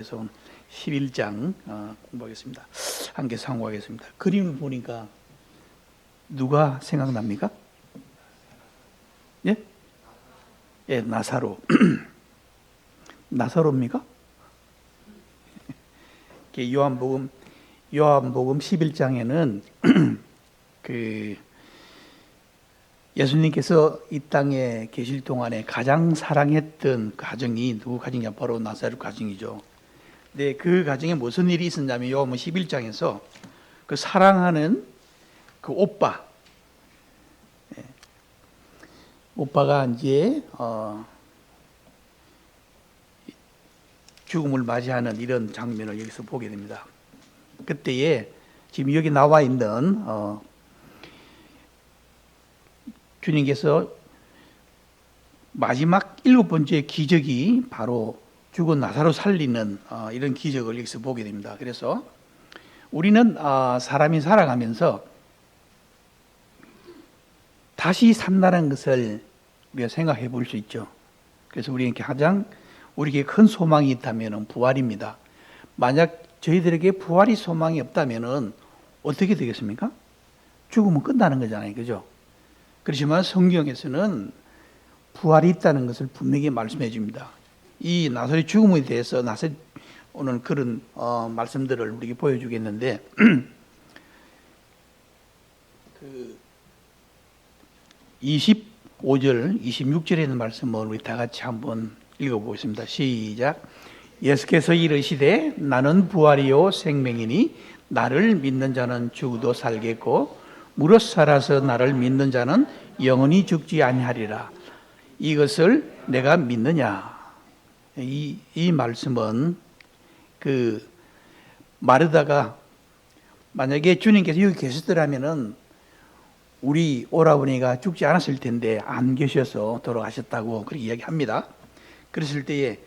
그래서 11장 공부하겠습니다. 함께 상고하겠습니다. 그림을 보니까 누가 생각납니까? 예? 예, 나사로. 나사로입니까? 요한복음 11장에는 그 예수님께서 이 땅에 계실 동안에 가장 사랑했던 가정이 누구 가정이냐? 바로 나사로 가정이죠. 네, 그 가정에 무슨 일이 있었냐면 요한복음 11장에서 그 사랑하는 그 오빠가 이제 죽음을 맞이하는 이런 장면을 여기서 보게 됩니다. 그때에 지금 여기 나와 있는 주님께서 마지막 7번째 기적이 바로 죽은 나사로 살리는 이런 기적을 여기서 보게 됩니다. 그래서 우리는 사람이 살아가면서 다시 산다는 것을 우리가 생각해 볼 수 있죠. 그래서 우리에게 가장 우리에게 큰 소망이 있다면 부활입니다. 만약 저희들에게 부활이 소망이 없다면 어떻게 되겠습니까? 죽으면 끝나는 거잖아요. 그죠? 그렇지만 성경에서는 부활이 있다는 것을 분명히 말씀해 줍니다. 이 나사로의 죽음에 대해서 오늘 그런 말씀들을 우리에게 보여주겠는데 그 25절, 26절에 있는 말씀을 우리 다 같이 한번 읽어보겠습니다. 시작. 예수께서 이르시되 나는 부활이요 생명이니 나를 믿는 자는 죽어도 살겠고 무릇 살아서 나를 믿는 자는 영원히 죽지 아니하리라. 이것을 내가 믿느냐? 이 말씀은 그 마르다가 만약에 주님께서 여기 계셨더라면은 우리 오라버니가 죽지 않았을 텐데 안 계셔서 돌아가셨다고 그렇게 이야기합니다. 그랬을 때에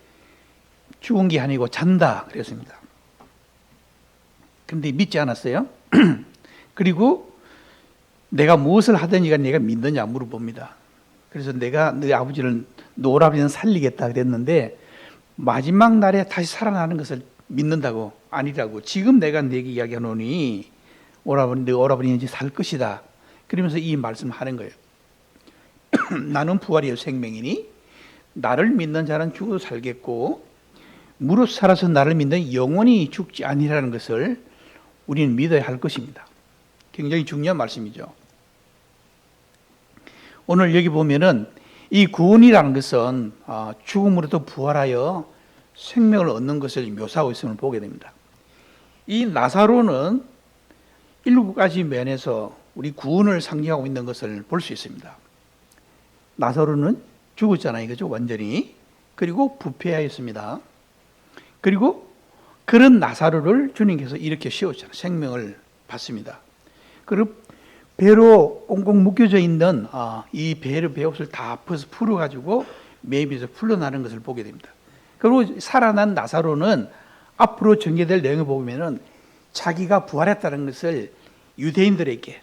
죽은 게 아니고 잔다 그랬습니다. 그런데 믿지 않았어요. 그리고 내가 무엇을 하든지가 내가 믿느냐 물어봅니다. 그래서 내가 너 아버지를 너 오라버니는 살리겠다 그랬는데 마지막 날에 다시 살아나는 것을 믿는다고 아니라고 지금 내가 내게 이야기하노니 너 오라버니는 이제 살 것이다. 그러면서 이 말씀을 하는 거예요. 나는 부활이요 생명이니 나를 믿는 자는 죽어도 살겠고 무릇 살아서 나를 믿는 영원히 죽지 아니라는 것을 우리는 믿어야 할 것입니다. 굉장히 중요한 말씀이죠. 오늘 여기 보면은 이 구원이라는 것은 죽음으로부터 부활하여 생명을 얻는 것을 묘사하고 있음을 보게 됩니다. 이 나사로는 7가지 면에서 우리 구원을 상징하고 있는 것을 볼 수 있습니다. 나사로는 죽었잖아요. 그죠? 완전히. 그리고 부패하였습니다. 그리고 그런 나사로를 주님께서 이렇게 씌웠잖아요. 생명을 받습니다. 그리고 배로 꽁꽁 묶여져 있는 이 배옷을 다 풀어가지고 매입에서 풀려나는 것을 보게 됩니다. 그리고 살아난 나사로는 앞으로 전개될 내용을 보면은 자기가 부활했다는 것을 유대인들에게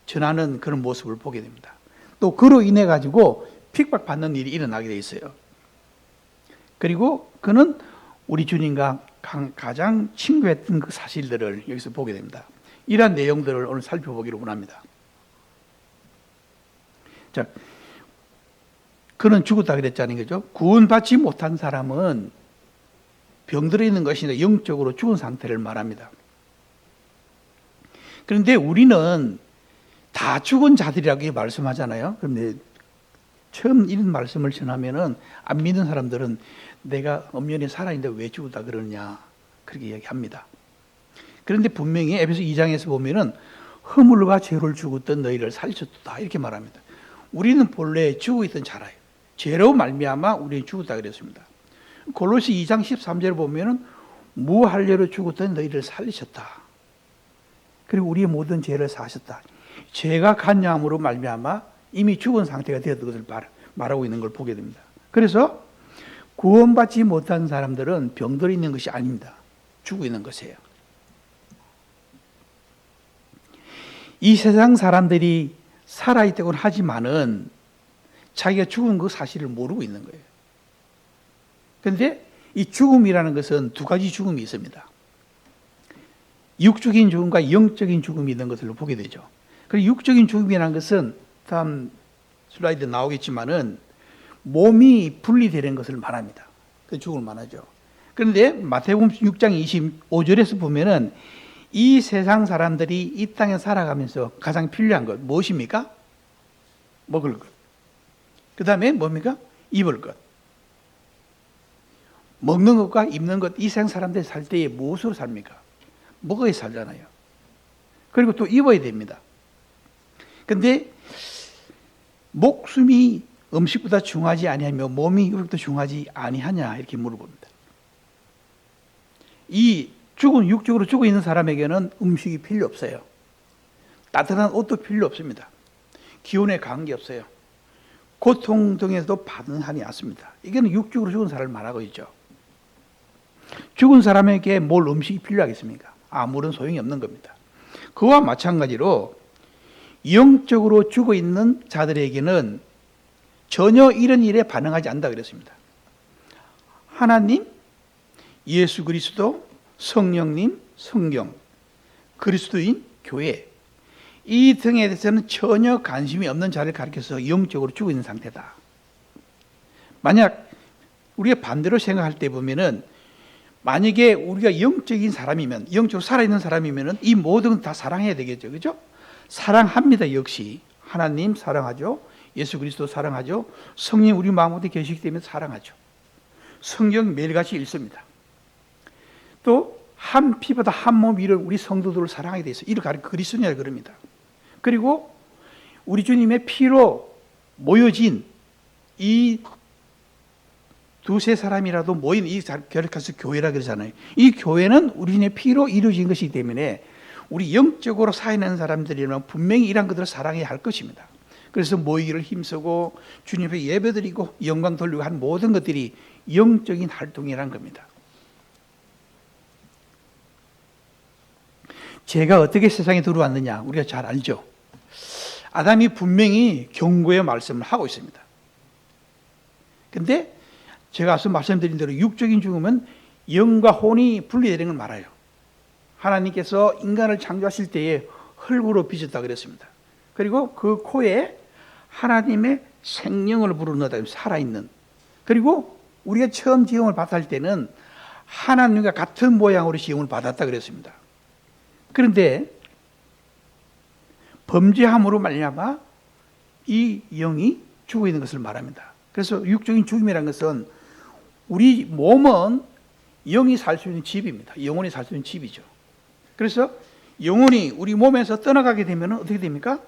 전하는 그런 모습을 보게 됩니다. 또 그로 인해 가지고 핍박받는 일이 일어나게 돼 있어요. 그리고 그는 우리 주님과 가장 친구했던 그 사실들을 여기서 보게 됩니다. 이러한 내용들을 오늘 살펴보기를 원합니다. 자, 그는 죽었다 그랬잖아요. 그죠? 구원받지 못한 사람은 병들어 있는 것이 아니라 영적으로 죽은 상태를 말합니다. 그런데 우리는 다 죽은 자들이라고 말씀하잖아요. 그런데 처음 이런 말씀을 전하면은 안 믿는 사람들은 내가 엄연히 살아있는데 왜 죽었다 그러냐 그렇게 이야기합니다. 그런데 분명히 에베소 2장에서 보면은 허물과 죄를 죽었던 너희를 살리셨다 이렇게 말합니다. 우리는 본래 죽어 있던 자라요. 죄로 말미암아 우리는 죽었다 그랬습니다. 골로새 2장 13절을 보면은 무할례로 죽었던 너희를 살리셨다. 그리고 우리의 모든 죄를 사하셨다. 죄가 간야함으로 말미암아 이미 죽은 상태가 되었던 것을 말하고 있는 걸 보게 됩니다. 그래서 구원받지 못한 사람들은 병들어 있는 것이 아닙니다. 죽어 있는 것이에요. 이 세상 사람들이 살아있다고는 하지만은 자기가 죽은 그 사실을 모르고 있는 거예요. 그런데 이 죽음이라는 것은 두 가지 죽음이 있습니다. 육적인 죽음과 영적인 죽음이 있는 것을 보게 되죠. 그리고 육적인 죽음이라는 것은 다음 슬라이드 나오겠지만은 몸이 분리되는 것을 말합니다. 그 죽음을 말하죠. 그런데 마태복음 6장 25절에서 보면은 이 세상 사람들이 이 땅에 살아가면서 가장 필요한 것 무엇입니까? 먹을 것. 그 다음에 뭡니까? 입을 것. 먹는 것과 입는 것, 이 세상 사람들이 살 때에 무엇으로 삽니까? 먹어야 살잖아요. 그리고 또 입어야 됩니다. 근데 목숨이 음식보다 중요하지 아니하며 몸이 음식보다 중요하지 아니하냐 이렇게 물어봅니다. 이 육적으로 죽어 있는 사람에게는 음식이 필요 없어요. 따뜻한 옷도 필요 없습니다. 기온에 관계 없어요. 고통 등에서도 반응하지 않습니다. 이게는 육적으로 죽은 사람을 말하고 있죠. 죽은 사람에게 뭘 음식이 필요하겠습니까? 아무런 소용이 없는 겁니다. 그와 마찬가지로 영적으로 죽어 있는 자들에게는 전혀 이런 일에 반응하지 않는다 그랬습니다. 하나님, 예수 그리스도, 성령님, 성경, 그리스도인, 교회 이 등에 대해서는 전혀 관심이 없는 자를 가리켜서 영적으로 죽어 있는 상태다. 만약 우리가 반대로 생각할 때 보면은 만약에 우리가 영적인 사람이면, 영적으로 살아있는 사람이면은 이 모든 건 다 사랑해야 되겠죠. 그죠? 사랑합니다. 역시. 하나님 사랑하죠. 예수 그리스도 사랑하죠. 성령 우리 마음속에 계시기 때문에 사랑하죠. 성경 매일같이 읽습니다. 또 한 피보다 한 몸 위를 우리 성도들을 사랑하게 돼 있어요. 이를 가리켜 그리스도인이라 그럽니다. 그리고 우리 주님의 피로 모여진 이 두세 사람이라도 모인 이 결합해서 교회라 그러잖아요. 이 교회는 우리 주님의 피로 이루어진 것이기 때문에 우리 영적으로 살아있는 사람들이면 분명히 이런 것들을 사랑해야 할 것입니다. 그래서 모이기를 힘쓰고 주님 앞에 예배드리고 영광 돌리고 한 모든 것들이 영적인 활동이라는 겁니다. 제가 어떻게 세상에 들어왔느냐 우리가 잘 알죠. 아담이 분명히 경고의 말씀을 하고 있습니다. 근데 제가 앞서 말씀드린 대로 육적인 죽음은 영과 혼이 분리되는 걸 말아요. 하나님께서 인간을 창조하실 때에 흙으로 빚었다 그랬습니다. 그리고 그 코에 하나님의 생명을 불어넣었다. 살아있는. 그리고 우리가 처음 지음을 받을 때는 하나님과 같은 모양으로 지음을 받았다 그랬습니다. 그런데 범죄함으로 말미암아 이 영이 죽어 있는 것을 말합니다. 그래서 육적인 죽음이라는 것은 우리 몸은 영이 살 수 있는 집입니다. 영혼이 살 수 있는 집이죠. 그래서 영혼이 우리 몸에서 떠나가게 되면 어떻게 됩니까?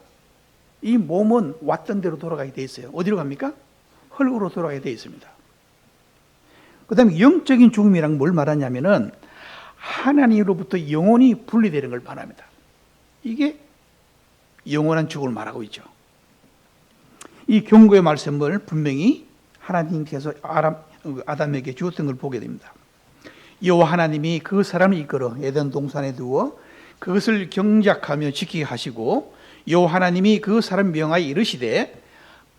이 몸은 왔던 대로 돌아가게 돼 있어요. 어디로 갑니까? 흙으로 돌아가게 돼 있습니다. 그 다음에 영적인 죽음이란 뭘 말하냐면은 하나님으로부터 영혼이 분리되는 걸 말합니다. 이게 영원한 죽음을 말하고 있죠. 이 경고의 말씀을 분명히 하나님께서 아담에게 주었던 걸 보게 됩니다. 여호와 하나님이 그 사람을 이끌어 에덴 동산에 두어 그것을 경작하며 지키게 하시고 여호와 하나님이 그 사람 명하여 이르시되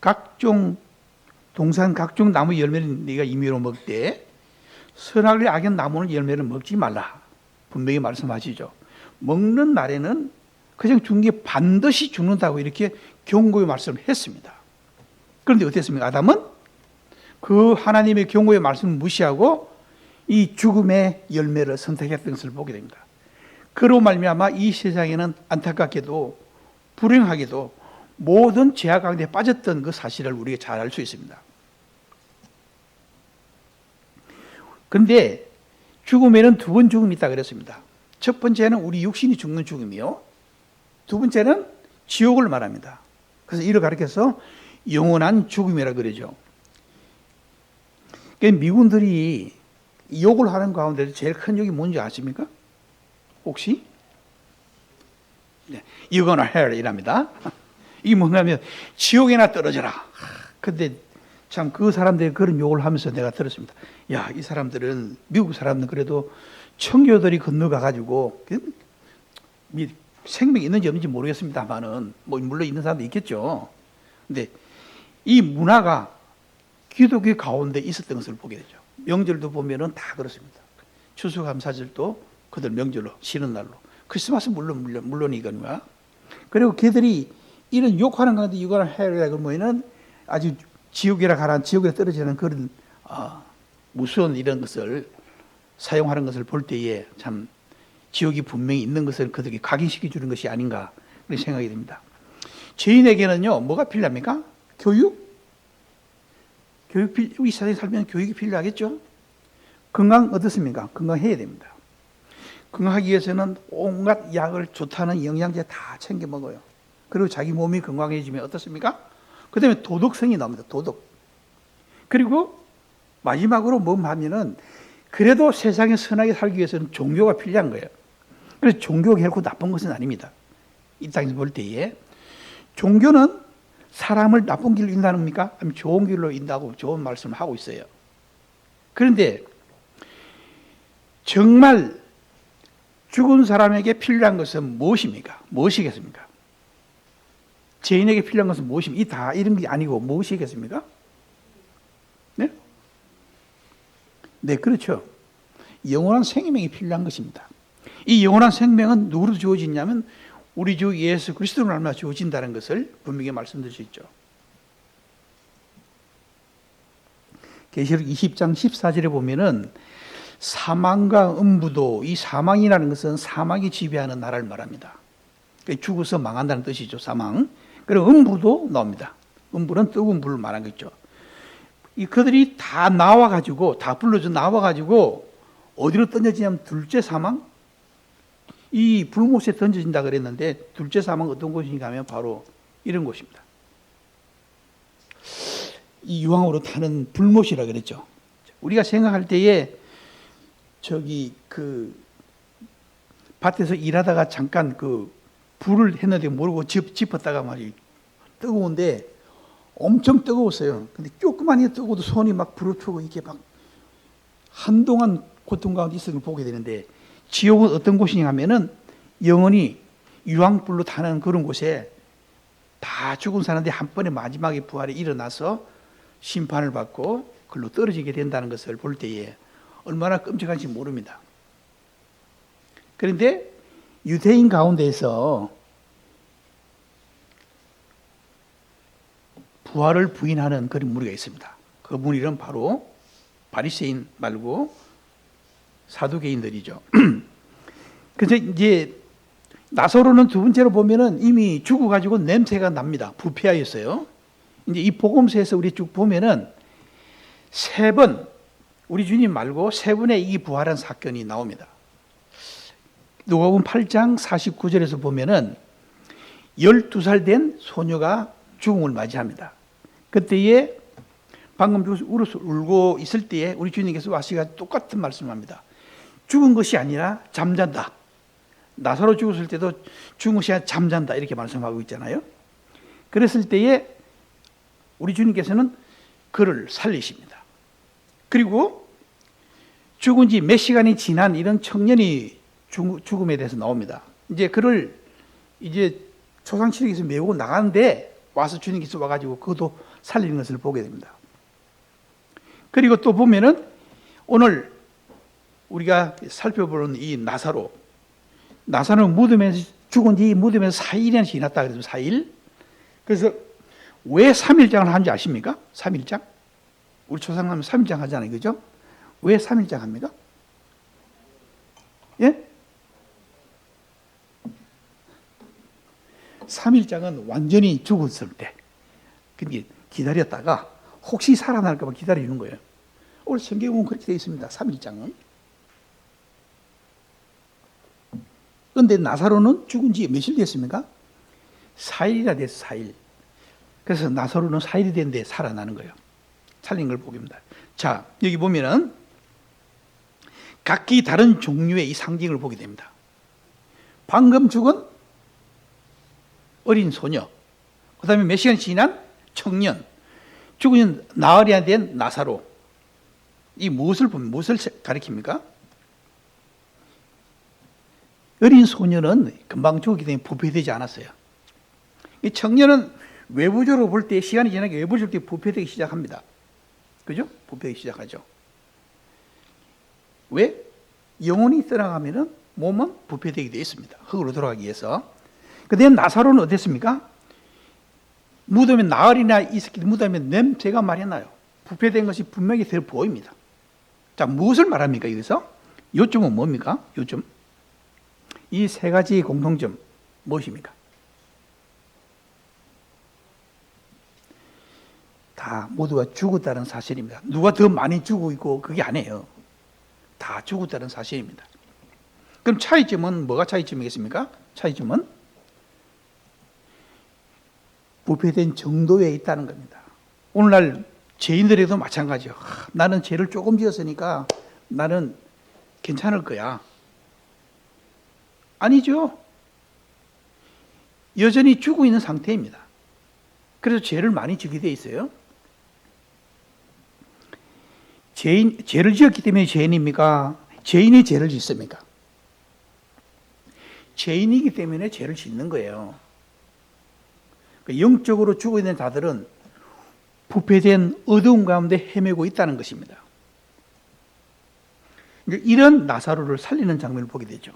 각종 동산 각종 나무 열매는 네가 임의로 먹되 선악을 악한 나무는 열매를 먹지 말라. 분명히 말씀하시죠. 먹는 날에는 그냥 죽는 게 반드시 죽는다고 이렇게 경고의 말씀을 했습니다. 그런데 어땠습니까? 아담은 그 하나님의 경고의 말씀을 무시하고 이 죽음의 열매를 선택했던 것을 보게 됩니다. 그로 말미암아 이 세상에는 안타깝게도 불행하게도 모든 죄악 가운데 빠졌던 그 사실을 우리가 잘 알 수 있습니다. 그런데 죽음에는 두 번 죽음이 있다 그랬습니다. 첫 번째는 우리 육신이 죽는 죽음이요. 두 번째는 지옥을 말합니다. 그래서 이를 가리켜서 영원한 죽음이라 그러죠. 미군들이 욕을 하는 가운데 제일 큰 욕이 뭔지 아십니까? 혹시? 네, You're gonna hell 이랍니다. 이게 뭔가면 지옥에나 떨어져라. 근데 참 그 사람들이 그런 욕을 하면서 내가 들었습니다. 야, 이 사람들은 미국 사람들은 그래도 청교들이 건너가가지고 생명이 있는지 없는지 모르겠습니다만은 뭐 물론 있는 사람도 있겠죠. 근데 이 문화가 기독교 가운데 있었던 것을 보게 되죠. 명절도 보면은 다 그렇습니다. 추수감사절도 그들 명절로 쉬는 날로, 크리스마스 물론이거니와. 그리고 걔들이 이런 욕하는 가운데 이거를 해라 그러면은 아주 지옥이라 가라, 지옥에 떨어지는 그런 무서운 이런 것을 사용하는 것을 볼 때에 참 지옥이 분명히 있는 것을 그들에게 각인시켜 주는 것이 아닌가 그런 생각이 듭니다. 죄인에게는요 뭐가 필요합니까? 교육? 우리 세상에 살면 교육이 필요하겠죠. 건강 어떻습니까? 건강해야 됩니다. 건강하기 위해서는 온갖 약을 좋다는 영양제 다 챙겨 먹어요. 그리고 자기 몸이 건강해지면 어떻습니까? 그 다음에 도덕성이 나옵니다. 도덕. 그리고 마지막으로 뭐 하면은 그래도 세상에 선하게 살기 위해서는 종교가 필요한 거예요. 그래서 종교가 결코 나쁜 것은 아닙니다. 이 땅에서 볼 때에 종교는 사람을 나쁜 길로 인도합니까? 아니면 좋은 길로 인도하고 좋은 말씀을 하고 있어요. 그런데 정말 죽은 사람에게 필요한 것은 무엇입니까? 무엇이겠습니까? 죄인에게 필요한 것은 무엇입니까? 다 이런 게 아니고 무엇이겠습니까? 네? 네, 그렇죠. 영원한 생명이 필요한 것입니다. 이 영원한 생명은 누구로 주어지냐면 우리 주 예수 그리스도로 말미암아 주어진다는 것을 분명히 말씀드릴 수 있죠. 계시록 20장 14절에 보면은 사망과 음부도, 이 사망이라는 것은 사망이 지배하는 나라를 말합니다. 죽어서 망한다는 뜻이죠. 사망. 그리고 음부도 나옵니다. 음부는 뜨거운 불을 말한 거죠. 그들이 다 나와가지고, 다 불러져 나와가지고 어디로 던져지냐면 둘째 사망, 이 불못에 던져진다 그랬는데 둘째 사망은 어떤 곳인가 하면 바로 이런 곳입니다. 이 유황으로 타는 불못이라 그랬죠. 우리가 생각할 때에 저기 그 밭에서 일하다가 잠깐 그 불을 했는데 모르고 짚었다가 말이 뜨거운데 엄청 뜨거웠어요. 근데 조그만히 뜨거워도 손이 막 불을 켜고 이게 막 한동안 고통 가운데 있을 걸 보게 되는데 지옥은 어떤 곳이냐 하면은 영원히 유황불로 타는 그런 곳에 다 죽은 사람들이 한 번에 마지막에 부활에 일어나서 심판을 받고 그걸로 떨어지게 된다는 것을 볼 때에 얼마나 끔찍한지 모릅니다. 그런데 유대인 가운데에서 부활을 부인하는 그런 무리가 있습니다. 그 무리는 바로 바리새인 말고 사두개인들이죠. 그래서 이제 나사로는 두 번째로 보면은 이미 죽어가지고 냄새가 납니다. 부패하였어요. 이제 이 복음서에서 우리 쭉 보면은 세 번, 우리 주님 말고 세 번의 이 부활한 사건이 나옵니다. 누가복음 8장 49절에서 보면은 12살 된 소녀가 죽음을 맞이합니다. 그때에 방금 울고 있을 때에 우리 주님께서 와시가 똑같은 말씀을 합니다. 죽은 것이 아니라 잠잔다. 나사로 죽었을 때도 죽은 것이 아니라 잠잔다 이렇게 말씀하고 있잖아요. 그랬을 때에 우리 주님께서는 그를 살리십니다. 그리고 죽은 지 몇 시간이 지난 이런 청년이 죽음에 대해서 나옵니다. 이제 그를 이제 초상치료기에서 메고 나가는데 와서 주님께서 와가지고 그것도 살리는 것을 보게 됩니다. 그리고 또 보면은 오늘 우리가 살펴보는 이 나사로는 무덤에서 죽은 지 무덤에서 4일이나 지났다 그래서 4일. 그래서 왜 3일장을 하는지 아십니까? 3일장? 우리 조상하면 3일장 하잖아요. 그죠? 왜 3일장 합니까? 예? 3일장은 완전히 죽었을 때 근데 기다렸다가 혹시 살아날까 봐 기다리는 거예요. 오늘 성경에 보면 그렇게 되어 있습니다. 3일장은. 그런데 나사로는 죽은 지 며칠 됐습니까? 4일이나 됐어. 4일. 그래서 나사로는 4일이 됐는데 살아나는 거예요. 살린 걸 보게 됩니다. 자, 여기 보면은 각기 다른 종류의 이 상징을 보게 됩니다. 방금 죽은 어린 소녀, 그 다음에 몇 시간 지난 청년, 죽은 나흘이나 된 나사로. 이 무엇을 보면 무엇을 가리킵니까? 어린 소녀는 금방 죽었기 때문에 부패되지 않았어요. 이 청년은 외부적으로 볼 때 시간이 지나게 외부적으로 부패되기 시작합니다. 그죠? 부패되기 시작하죠. 왜? 영혼이 떠나가면은 몸은 부패되게 되어 있습니다. 흙으로 돌아가기 위해서. 그런데 나사로는 어땠습니까? 무덤에 나흘이나 있었기 때문에 무덤에 냄새가 많이 나요. 부패된 것이 분명히 들 보입니다. 자, 무엇을 말합니까, 여기서? 요점은 뭡니까? 요점. 이 세 가지의 공통점, 무엇입니까? 다 모두가 죽었다는 사실입니다. 누가 더 많이 죽고 있고 그게 아니에요. 다 죽었다는 사실입니다. 그럼 차이점은 뭐가 차이점이겠습니까? 차이점은 부패된 정도에 있다는 겁니다. 오늘날 죄인들에도 마찬가지예요. 나는 죄를 조금 지었으니까 나는 괜찮을 거야. 아니죠. 여전히 죽어 있는 상태입니다. 그래서 죄를 많이 지게 돼 있어요. 죄를 지었기 때문에 죄인입니까? 죄인이 죄를 짓습니까? 죄인이기 때문에 죄를 짓는 거예요. 영적으로 죽어 있는 자들은 부패된 어두운 가운데 헤매고 있다는 것입니다. 이런 나사로를 살리는 장면을 보게 되죠.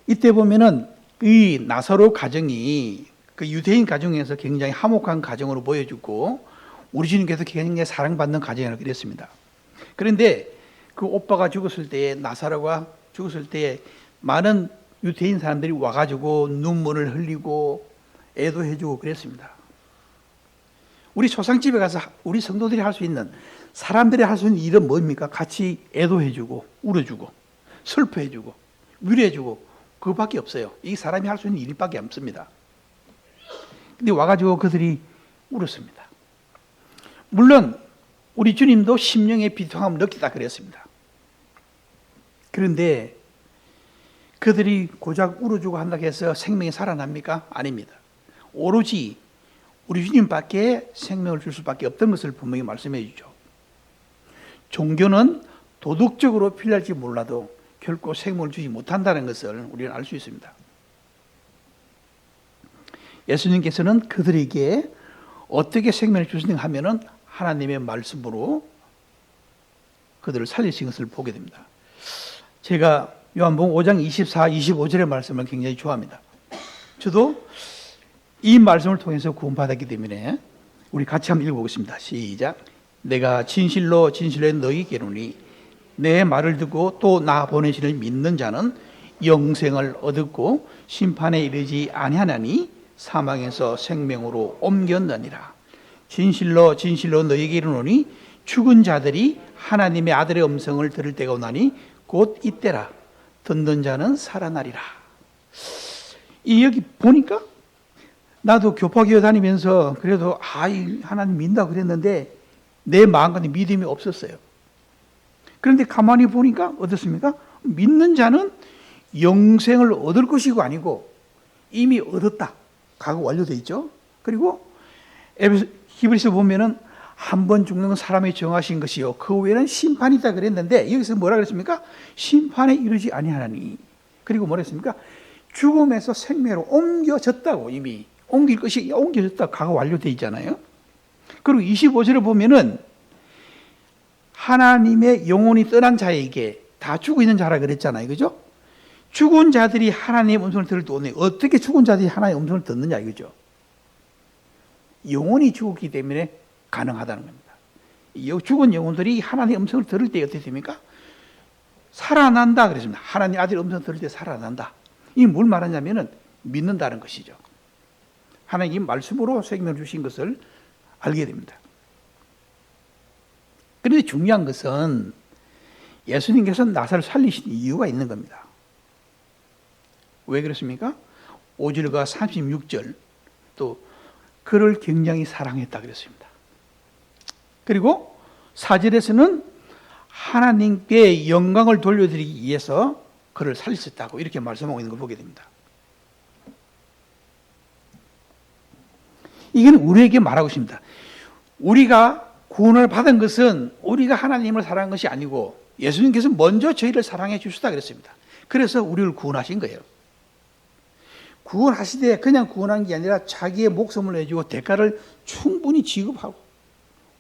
이때 보면은 이 나사로 가정이 그 유대인 가정에서 굉장히 화목한 가정으로 보여주고 우리 주님께서 굉장히 사랑받는 가정이라고 그랬습니다. 그런데 그 오빠가 죽었을 때, 나사로가 죽었을 때 많은 유대인 사람들이 와가지고 눈물을 흘리고 애도해주고 그랬습니다. 우리 초상집에 가서 우리 성도들이 할 수 있는, 사람들이 할 수 있는 일은 뭡니까? 같이 애도해주고 울어주고 슬퍼해주고 위로해주고 그거밖에 없어요. 이 사람이 할 수 있는 일밖에 없습니다. 근데 와가지고 그들이 울었습니다. 물론 우리 주님도 심령의 비통함을 느끼다 그랬습니다. 그런데 그들이 고작 울어주고 한다고 해서 생명이 살아납니까? 아닙니다. 오로지 우리 주님밖에 생명을 줄 수밖에 없던 것을 분명히 말씀해 주죠. 종교는 도덕적으로 필요할지 몰라도 결코 생명을 주지 못한다는 것을 우리는 알 수 있습니다. 예수님께서는 그들에게 어떻게 생명을 주시는가 하면은 하나님의 말씀으로 그들을 살리신 것을 보게 됩니다. 제가 요한복음 5장 24, 25절의 말씀을 굉장히 좋아합니다. 저도 이 말씀을 통해서 구원받았기 때문에 우리 같이 한번 읽어보겠습니다. 시작. 내가 진실로 진실로 너희에게 이르노니 내 말을 듣고 또 나 보내시는 믿는 자는 영생을 얻었고 심판에 이르지 아니하나니 사망에서 생명으로 옮겼느니라. 진실로 진실로 너희에게 이르노니 죽은 자들이 하나님의 아들의 음성을 들을 때가 오나니 곧 이때라. 듣는 자는 살아나리라. 이 여기 보니까 나도 교파교회 다니면서 그래도 하나님 믿는다 그랬는데 내 마음까지 믿음이 없었어요. 그런데 가만히 보니까 어떻습니까? 믿는 자는 영생을 얻을 것이고 아니고 이미 얻었다. 과거 완료되어 있죠. 그리고 히브리서 보면은 한 번 죽는 건 사람이 정하신 것이요 그 후에는 심판이 있다 그랬는데 여기서 뭐라 그랬습니까? 심판에 이르지 아니하나니. 그리고 뭐라 했습니까? 죽음에서 생명으로 옮겨졌다고. 이미 옮길 것이 옮겨졌다. 과거 완료되어 있잖아요. 그리고 25절에 보면은 하나님의 영혼이 떠난 자에게 다 죽어 있는 자라 그랬잖아요. 그죠? 죽은 자들이 하나님의 음성을 들을 때 오네. 어떻게 죽은 자들이 하나님의 음성을 듣느냐 이거죠. 영혼이 죽었기 때문에 가능하다는 겁니다. 죽은 영혼들이 하나님의 음성을 들을 때 어떻게 됩니까? 살아난다 그랬습니다. 하나님 아들 음성을 들을 때 살아난다. 이게 뭘 말하냐면은 믿는다는 것이죠. 하나님 말씀으로 생명을 주신 것을 알게 됩니다. 그런데 중요한 것은 예수님께서 나사로를 살리신 이유가 있는 겁니다. 왜 그렇습니까? 5절과 36절 또 그를 굉장히 사랑했다 그랬습니다. 그리고 4절에서는 하나님께 영광을 돌려드리기 위해서 그를 살리셨다고 이렇게 말씀하고 있는 걸 보게 됩니다. 이건 우리에게 말하고 있습니다. 우리가 구원을 받은 것은 우리가 하나님을 사랑한 것이 아니고 예수님께서 먼저 저희를 사랑해 주시다 그랬습니다. 그래서 우리를 구원하신 거예요. 구원하시되 그냥 구원한 게 아니라 자기의 목숨을 내주고 대가를 충분히 지급하고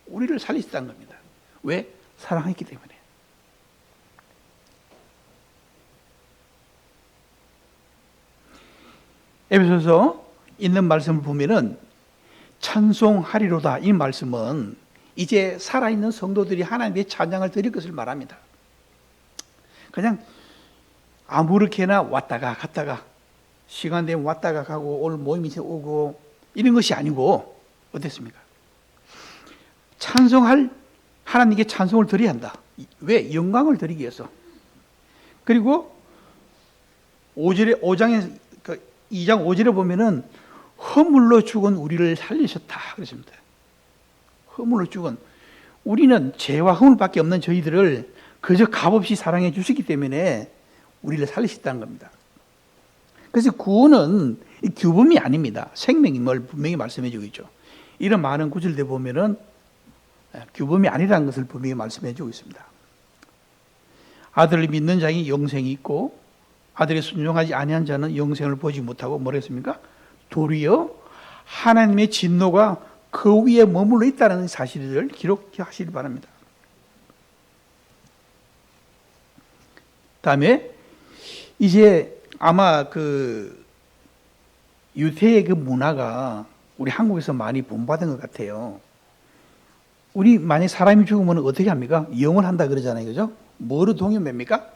우리를 살리셨다는 겁니다. 왜? 사랑했기 때문에. 에베소서 있는 말씀을 보면은 찬송하리로다, 이 말씀은 이제 살아있는 성도들이 하나님의 찬양을 드릴 것을 말합니다. 그냥 아무렇게나 왔다가 갔다가, 시간 되면 왔다가 가고 오늘 모임이 오고 이런 것이 아니고 어땠습니까? 찬송할, 하나님께 찬송을 드려야 한다. 왜? 영광을 드리기 위해서. 그리고 5장에 2장 5절에 보면은 허물로 죽은 우리를 살리셨다 그랬습니다. 허물로 죽은, 우리는 죄와 허물밖에 없는 저희들을 그저 값없이 사랑해 주시기 때문에 우리를 살리셨다는 겁니다. 그래서 구원은 규범이 아닙니다. 생명임을 분명히 말씀해 주고 있죠. 이런 많은 구절들 보면은 규범이 아니라는 것을 분명히 말씀해 주고 있습니다. 아들을 믿는 자에게 영생이 있고 아들이 순종하지 아니한 자는 영생을 보지 못하고 뭐라 했습니까? 도리어 하나님의 진노가 그 위에 머물러 있다는 사실을 기록하시기 바랍니다. 다음에 이제 아마 그 유태의 그 문화가 우리 한국에서 많이 본받은 것 같아요. 우리 만약 사람이 죽으면 어떻게 합니까? 영원한다 그러잖아요, 그죠? 뭐로 동요맵니까?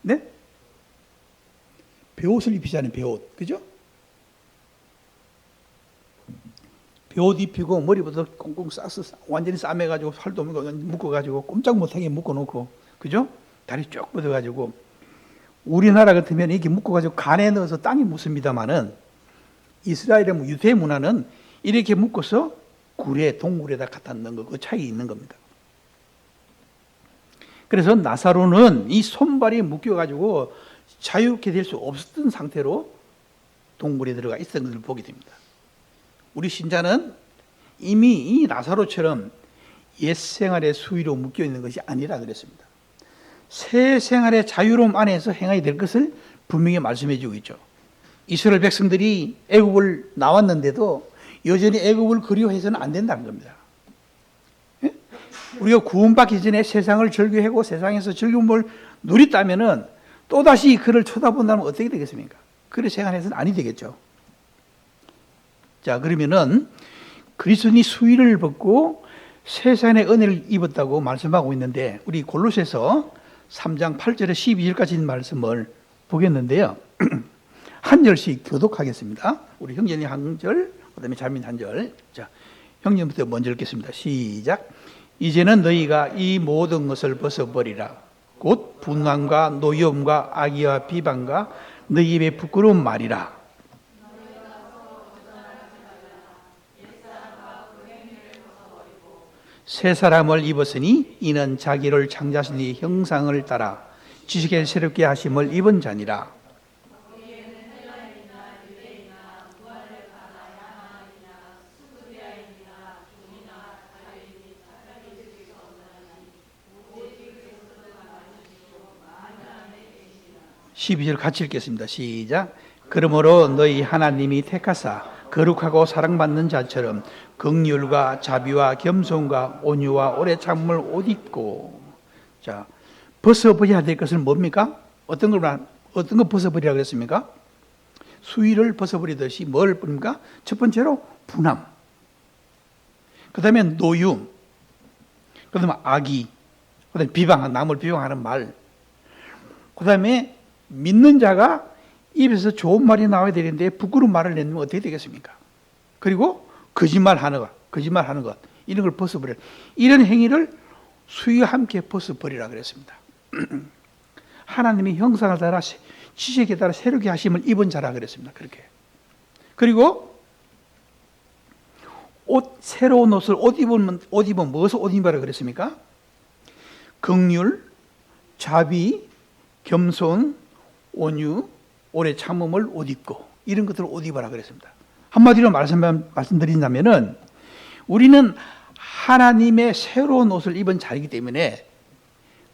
네? 배옷을 입히잖아요, 배옷, 그죠? 배옷 입히고 머리부터 꽁꽁 싸서 완전히 싸매가지고 살도 묶어가지고 꼼짝 못하게 묶어놓고, 그죠? 다리 쭉 뻗어가지고, 우리나라 같으면 이렇게 묶어가지고 간에 넣어서 땅에 묻습니다만은 이스라엘의 유대 문화는 이렇게 묶어서 굴에, 동굴에다 갖다 넣는 거, 그 차이 있는 겁니다. 그래서 나사로는 이 손발이 묶여가지고 자유롭게 될 수 없었던 상태로 동굴에 들어가 있었던 것을 보게 됩니다. 우리 신자는 이미 이 나사로처럼 옛 생활의 수위로 묶여 있는 것이 아니라 그랬습니다. 새 생활의 자유로움 안에서 행하게 될 것을 분명히 말씀해 주고 있죠. 이스라엘 백성들이 애굽을 나왔는데도 여전히 애굽을 그리워해서는 안 된다는 겁니다. 예? 우리가 구원받기 전에 세상을 즐겨하고 세상에서 즐거움을 누렸다면은 또다시 그를 쳐다본다면 어떻게 되겠습니까? 그래 생활해서는 아니 되겠죠. 자, 그러면은 그리스도인이 수위를 벗고 세상의 은혜를 입었다고 말씀하고 있는데, 우리 골로새서 3장 8절에 12절까지 있는 말씀을 보겠는데요. 한 절씩 교독하겠습니다. 우리 형제님 한 절, 그다음에 자민 한 절. 자, 형제부터 먼저 읽겠습니다. 시작. 이제는 너희가 이 모든 것을 벗어버리라. 곧 분함과 노여움과 악의와 비방과 너희 입에 부끄러운 말이라. 새 사람을 입었으니 이는 자기를 창조하신 이 형상을 따라 지식에 새롭게 하심을 입은 자니라. (12절) 같이 읽겠습니다. 시작. 그러므로 너희 하나님이 택하사 거룩하고 사랑받는 자처럼 긍휼과 자비와 겸손과 온유와 오래 참음을 옷 입고. 자, 벗어버려야 될 것은 뭡니까? 어떤 거 벗어버리라고 그랬습니까? 수위를 벗어버리듯이 뭘 봅니까? 첫 번째로 분함, 그 다음에 노움, 그 다음에 악의, 그 다음에 비방, 남을 비방하는 말, 그 다음에 믿는 자가 입에서 좋은 말이 나와야 되는데 부끄러운 말을 내면 어떻게 되겠습니까? 그리고 거짓말하는 것, 이런 걸 벗어버려. 이런 행위를 수위와 함께 벗어버리라 그랬습니다. 하나님의 형상을 따라 지식에 따라 새롭게 하심을 입은 자라 그랬습니다. 그렇게. 그리고 새로운 옷을 옷 입으면 무엇을 옷 입으라 그랬습니까? 긍휼, 자비, 겸손, 온유, 오래 참음을 옷 입고, 이런 것들을 옷 입어라 그랬습니다. 한마디로 말씀드린다면은 우리는 하나님의 새로운 옷을 입은 자이기 때문에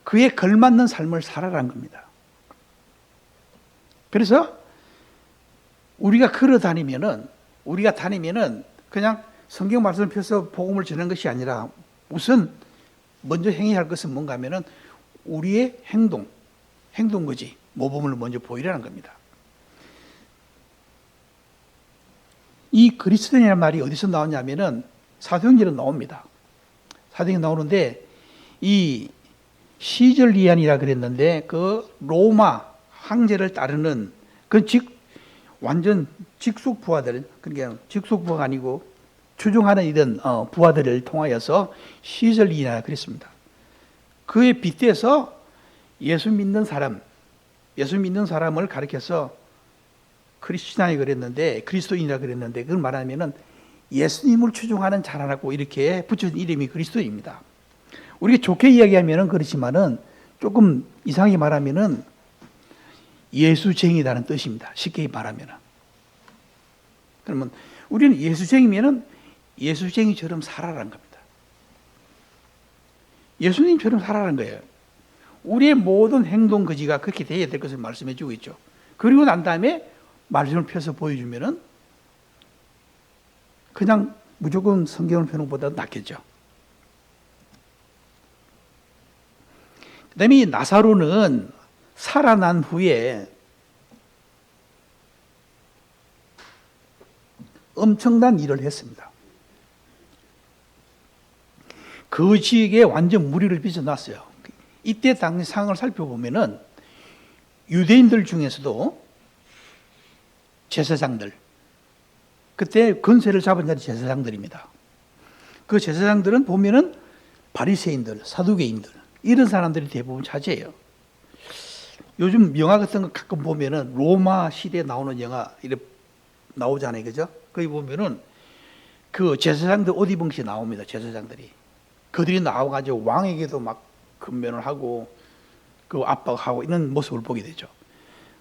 그에 걸맞는 삶을 살아라는 겁니다. 그래서 우리가 다니면은 그냥 성경 말씀을 펴서 복음을 전하는 것이 아니라 우선 먼저 행해야 할 것은 뭔가 하면은 우리의 행동거지 모범을 먼저 보이라는 겁니다. 이 그리스도인이라는 말이 어디서 나오냐면은 사도행전에 나옵니다. 사도행전에 나오는데 이 시절리안이라 그랬는데 그 로마 황제를 따르는 완전 직속 부하들, 그러니까 직속 부하가 아니고 추종하는 이런 부하들을 통하여서 시절리안이라 그랬습니다. 그에 빗대서 예수 믿는 사람을 가리켜서 크리스찬이 그랬는데, 그리스도인이라 그랬는데, 그걸 말하면은 예수님을 추종하는 자라라고 이렇게 붙여진 이름이 그리스도입니다. 우리가 좋게 이야기하면은 그렇지만은 조금 이상하게 말하면은 예수쟁이라는 뜻입니다. 쉽게 말하면은. 그러면 우리는 예수쟁이면은 예수쟁이처럼 살아라는 겁니다. 예수님처럼 살아라는 거예요. 우리의 모든 행동 거지가 그렇게 되어야 될 것을 말씀해 주고 있죠. 그리고 난 다음에 말씀을 펴서 보여주면은 그냥 무조건 성경을 펴는 것보다 낫겠죠. 그 다음에 이 나사로는 살아난 후에 엄청난 일을 했습니다. 그 지역에 완전 무리를 빚어놨어요. 이때 당시 상황을 살펴보면은 유대인들 중에서도 제사장들, 그때 권세를 잡은 자리 제사장들입니다. 그 제사장들은 보면은 바리새인들, 사두개인들 이런 사람들이 대부분 차지해요. 요즘 영화 같은 거 가끔 보면은 로마 시대에 나오는 영화 이렇게 나오잖아요, 그죠? 거기 보면은 그 제사장들 옷 입은 것이 나옵니다. 제사장들이 그들이 나와가지고 왕에게도 막 근면을 하고 그 압박하고 이런 모습을 보게 되죠.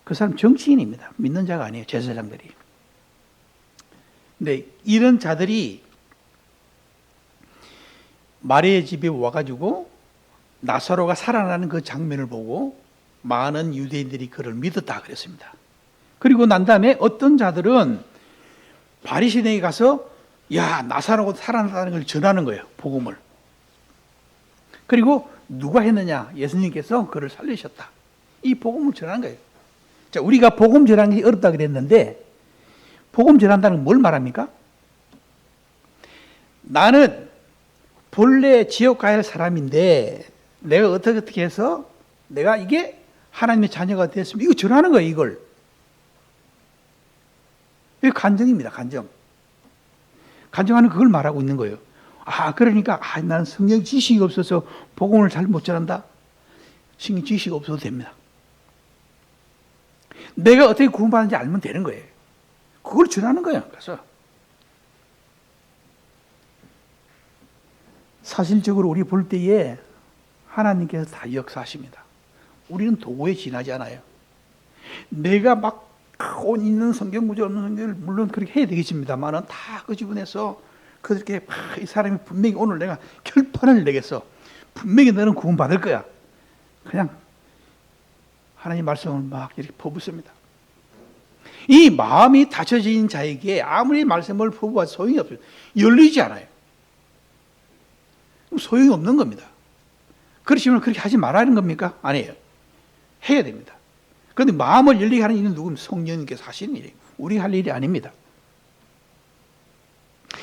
그 사람 정치인입니다. 믿는 자가 아니에요, 제사장들이. 근데 이런 자들이 마리아의 집에 와가지고 나사로가 살아나는 그 장면을 보고 많은 유대인들이 그를 믿었다 그랬습니다. 그리고 난 다음에 어떤 자들은 바리새인에게 가서 야, 나사로가 살아났다는 걸 전하는 거예요, 복음을. 그리고 누가 했느냐? 예수님께서 그를 살리셨다. 이 복음을 전하는 거예요. 자, 우리가 복음 전하는 게 어렵다 그랬는데 복음 전한다는 건 뭘 말합니까? 나는 본래 지옥 가야 할 사람인데 내가 어떻게 해서 내가 이게 하나님의 자녀가 됐으면 이거 전하는 거예요, 이걸. 이게 간증입니다, 간증. 간증하는 그걸 말하고 있는 거예요. 그러니까 나는 성경 지식이 없어서 복음을 잘 못 전한다. 성경 지식이 없어도 됩니다. 내가 어떻게 구원받는지 알면 되는 거예요. 그걸 전하는 거예요. 그래서 사실적으로 우리 볼 때에 하나님께서 다 역사하십니다. 우리는 도구에 지나지 않아요. 내가 막 온 있는 성경 구절 없는 성경을 물론 그렇게 해야 되겠습니다만은 다 끄집어내서 그렇게 이 사람이 분명히 오늘 내가 결판을 내겠어. 분명히 너는 구원받을 거야. 그냥 하나님 말씀을 막 이렇게 퍼붓습니다. 이 마음이 닫혀진 자에게 아무리 말씀을 퍼부어도 소용이 없어요. 열리지 않아요. 소용이 없는 겁니다. 그렇지만 그렇게 하지 말라는 겁니까? 아니에요. 해야 됩니다. 그런데 마음을 열리게 하는 일은 누구면 성령님께서 하시는 일이에요. 우리가 할 일이 아닙니다.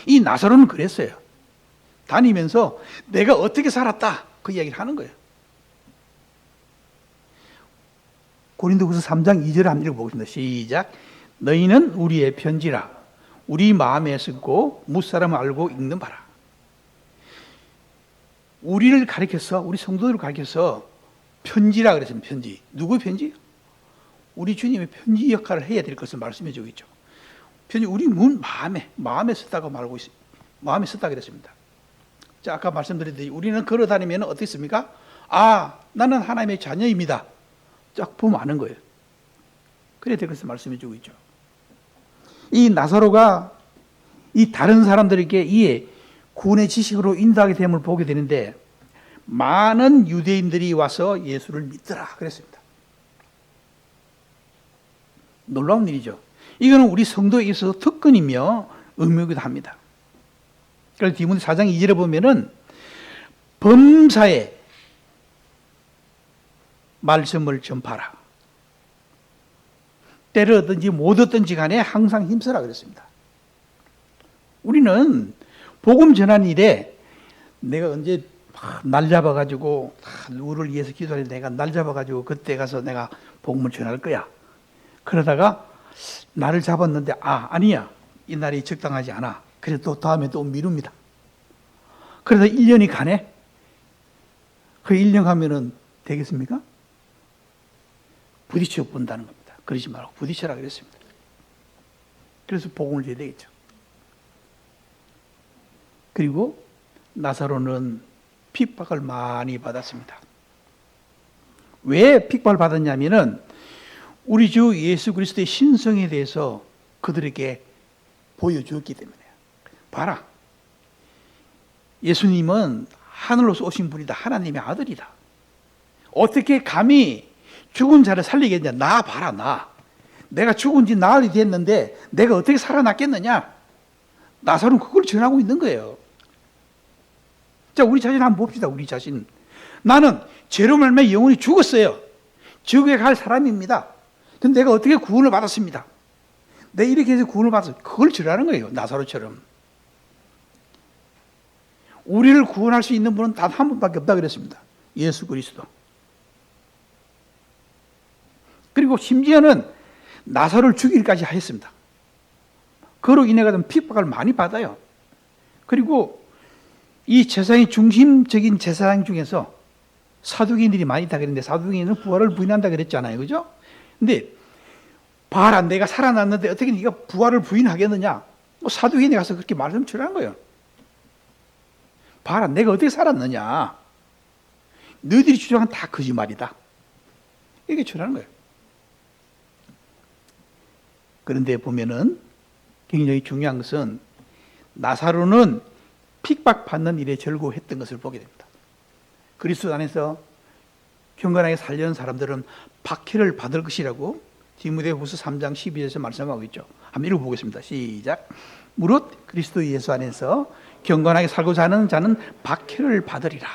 이 나사로는 그랬어요. 다니면서 내가 어떻게 살았다 그 이야기를 하는 거예요. 고린도후서 3장 2절을 한번 읽어보겠습니다. 시작. 너희는 우리의 편지라 우리 마음에 쓰고 무사람을 알고 읽는 바라. 우리를 가리켜서 우리 성도들을 가리켜서 편지라 그랬습니다. 편지. 누구의 편지? 우리 주님의 편지 역할을 해야 될 것을 말씀해 주고 있죠. 편지 우리 마음에 썼다고 말하고 있습니다. 마음에 썼다 그랬습니다. 자, 아까 말씀드렸듯이 우리는 걸어 다니면 어떻습니까? 나는 하나님의 자녀입니다. 쫙 보면 아는 거예요. 그래야 될 것을 말씀해 주고 있죠. 이 나사로가 이 다른 사람들에게 이 구원의 지식으로 인도하게 됨을 보게 되는데 많은 유대인들이 와서 예수를 믿더라 그랬습니다. 놀라운 일이죠. 이거는 우리 성도에 있어서 특권이며 의무이기도 합니다. 그래서 디모데 4장 2절에 보면은 범사에 말씀을 전파라. 때를 얻든지 못 얻든지 간에 항상 힘쓰라 그랬습니다. 우리는 복음 전하는 일에 내가 언제 날 잡아가지고 누구를 위해서 기도할 때 내가 날 잡아가지고 그때 가서 내가 복음을 전할 거야. 그러다가 나를 잡았는데 아니야. 이 날이 적당하지 않아. 그래서 또 다음에 또 미룹니다. 그래서 1년이 가네. 그 1년 가면은 되겠습니까? 부딪혀 본다는 겁니다. 그러지 말고 부딪혀라 그랬습니다. 그래서 복음을 줘야 되겠죠. 그리고 나사로는 핍박을 많이 받았습니다. 왜 핍박을 받았냐면은 우리 주 예수 그리스도의 신성에 대해서 그들에게 보여주었기 때문에. 봐라. 예수님은 하늘로서 오신 분이다. 하나님의 아들이다. 어떻게 감히 죽은 자를 살리겠냐. 나 봐라 나. 내가 죽은 지 나흘이 됐는데 내가 어떻게 살아났겠느냐. 나사로는 그걸 전하고 있는 거예요. 자, 우리 자신 한번 봅시다. 우리 자신. 나는 죄로 말미암아 영원히 죽었어요. 지옥에 갈 사람입니다. 근데 내가 어떻게 구원을 받았습니다. 내가 이렇게 해서 구원을 받았어. 그걸 전하는 거예요. 나사로처럼. 우리를 구원할 수 있는 분은 단 한 분밖에 없다 그랬습니다. 예수 그리스도. 그리고 심지어는 나사로를 죽이기까지 하였습니다. 그로 인해 가지고 핍박을 많이 받아요. 그리고 이 제사장의 중심적인 제사장 중에서 사두개인들이 많이 있다 그랬는데 사두개인은 부활을 부인한다 그랬잖아요. 그죠? 근데 봐라 내가 살아났는데 어떻게 네가 부활을 부인하겠느냐. 사두개인에 가서 그렇게 말씀 전하는 거예요. 봐라 내가 어떻게 살았느냐. 너희들이 주장한 다 거짓말이다. 이렇게 전하는 거예요. 그런데 보면은 굉장히 중요한 것은 나사로는 핍박받는 일에 절구했던 것을 보게 됩니다. 그리스도 안에서 경건하게 살려는 사람들은 박해를 받을 것이라고 디모데후서 3장 12절에서 말씀하고 있죠. 한번 읽어보겠습니다. 시작. 무릇 그리스도 예수 안에서 경건하게 살고자 하는 자는 박해를 받으리라.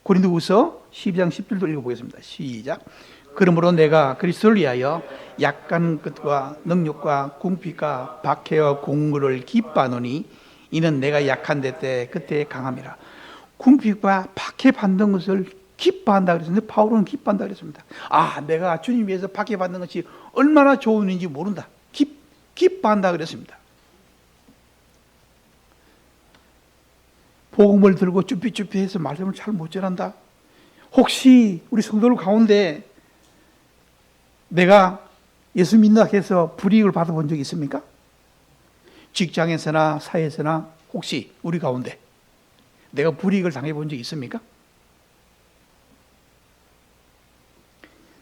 고린도후서 12장 10절도 읽어보겠습니다. 시작. 그러므로 내가 그리스도를 위하여 약간 것과 능력과 궁핍과 박해와 공고를 기뻐하노니 이는 내가 약한 때 그때 강함이라. 궁핍과 박해 받는 것을 기뻐한다 그랬는데 바울은 기뻐한다 그랬습니다. 내가 주님 위해서 박해 받는 것이 얼마나 좋은 일인지 모른다. 기뻐한다 그랬습니다. 복음을 들고 쭈삣쭈삣해서 말씀을 잘 못 전한다. 혹시 우리 성도들 가운데 내가 예수 믿는다 해서 불이익을 받아본 적이 있습니까? 직장에서나 사회에서나 혹시 우리 가운데 내가 불이익을 당해본 적이 있습니까?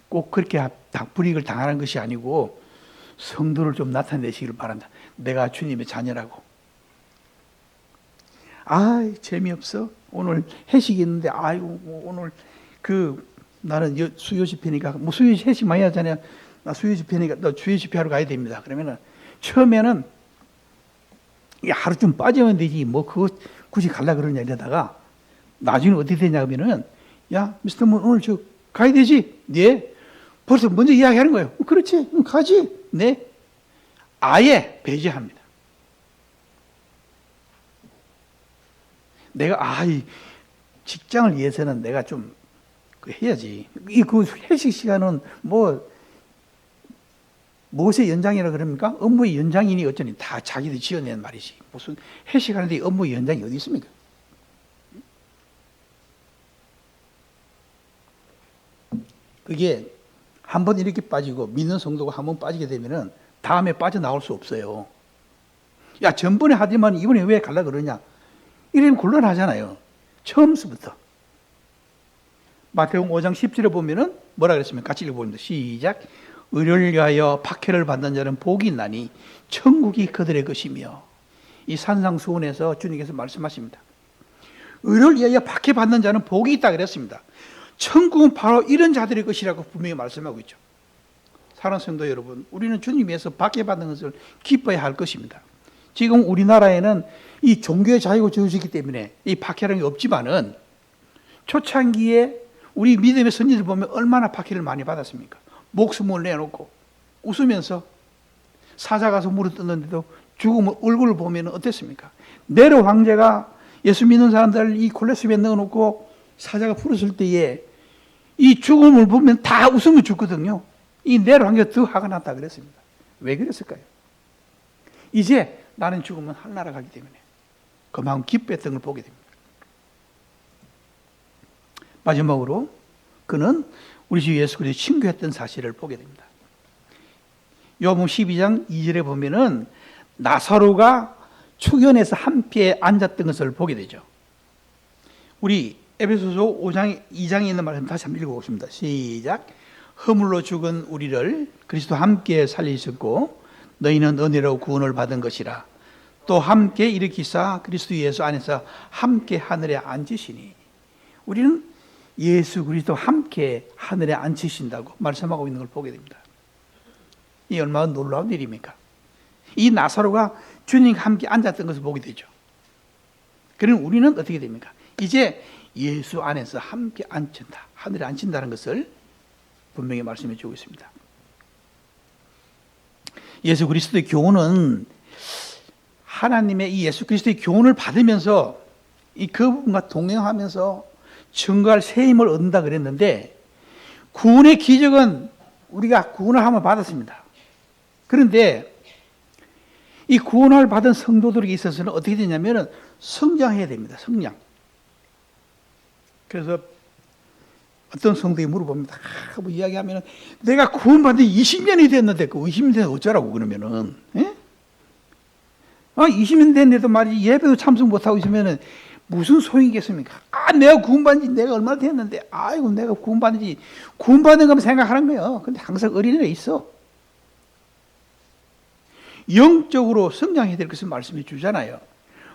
꼭 그렇게 불이익을 당하는 것이 아니고 성도를 좀 나타내시기를 바란다. 내가 주님의 자녀라고. 재미없어. 오늘 회식이 있는데 오늘 나는 수요 집회니까 수요 회식 많이 하잖아요. 나 수요 집회니까 너 주요 집회하러 가야 됩니다. 그러면은 처음에는 하루쯤 빠지면 되지 그거 굳이 갈라 그러냐 이러다가 나중에 어떻게 되냐 하면은 야 미스터 문 오늘 가야 되지. 네. 벌써 먼저 이야기하는 거예요. 그렇지. 가지. 네. 아예 배제합니다. 내가 이 직장을 위해서는 내가 좀 해야지. 그 회식 시간은 무엇의 연장이라 그럽니까? 업무의 연장이니 어쩌니 다 자기들이 지어낸 말이지. 무슨 회식하는데 업무의 연장이 어디 있습니까? 그게 한번 이렇게 빠지고 믿는 성도가 한번 빠지게 되면은 다음에 빠져나올 수 없어요. 야 전번에 하지만 이번에 왜 갈라 그러냐. 이러면 곤란하잖아요. 처음부터. 마태복음 5장 10절에 보면은 뭐라 그랬습니까? 같이 읽어봅니다. 시작. 의를 위하여 박해를 받는 자는 복이 있나니 천국이 그들의 것이며. 이 산상수훈에서 주님께서 말씀하십니다. 의를 위하여 박해받는 자는 복이 있다 그랬습니다. 천국은 바로 이런 자들의 것이라고 분명히 말씀하고 있죠. 사랑하는 성도 여러분, 우리는 주님 위해서 박해받는 것을 기뻐해야 할 것입니다. 지금 우리나라에는 이 종교의 자유가 주어지기 때문에 이 박해라는 게 없지만은 초창기에 우리 믿음의 선지들 보면 얼마나 박해를 많이 받았습니까? 목숨을 내놓고 웃으면서 사자 가서 물을 뜯는데도 죽음 얼굴을 보면 어땠습니까? 네로 황제가 예수 믿는 사람들 이 콜레스에 넣어놓고 사자가 풀었을 때에 이 죽음을 보면 다 웃으며 죽거든요. 이 네로 황제가 더 화가 났다 그랬습니다. 왜 그랬을까요? 이제 나는 죽으면 하늘나라 가기 때문에 그만큼 기뻐했던 걸 보게 됩니다. 마지막으로 그는 우리 주 예수 그리스도의 친구였던 사실을 보게 됩니다. 요한복음 12장 2절에 보면은 나사로가 초견에서 함께 앉았던 것을 보게 되죠. 우리 에베소서 5장 2장에 있는 말씀 다시 한번 읽어보겠습니다. 시작. 허물로 죽은 우리를 그리스도 함께 살리셨고 너희는 은혜로 구원을 받은 것이라. 또 함께 일으키사 그리스도 예수 안에서 함께 하늘에 앉으시니. 우리는 예수 그리스도 함께 하늘에 앉히신다고 말씀하고 있는 걸 보게 됩니다. 이 얼마나 놀라운 일입니까? 이 나사로가 주님과 함께 앉았던 것을 보게 되죠. 그럼 우리는 어떻게 됩니까? 이제 예수 안에서 함께 앉힌다, 하늘에 앉힌다는 것을 분명히 말씀해 주고 있습니다. 예수 그리스도의 교훈은 하나님의 이 예수 그리스도의 교훈을 받으면서 이 그분과 동행하면서 증거할 새 힘을 얻는다 그랬는데, 구원의 기적은 우리가 구원을 한번 받았습니다. 그런데 이 구원을 받은 성도들에게 있어서는 어떻게 되냐면 성장해야 됩니다. 성장. 그래서 어떤 성도에게 물어봅니다. 뭐 이야기하면 내가 구원받은 20년이 됐는데 그 20년 됐는데 어쩌라고 그러면은, 예? 20년 됐는데도 말이지 예배도 참석 못하고 있으면은 무슨 소용이겠습니까? 내가 구원받은 지 내가 얼마나 됐는데, 아이고, 내가 구원받은 지, 구원받은 것만 생각하는 거예요. 근데 항상 어린애가 있어. 영적으로 성장해야 될 것을 말씀해 주잖아요.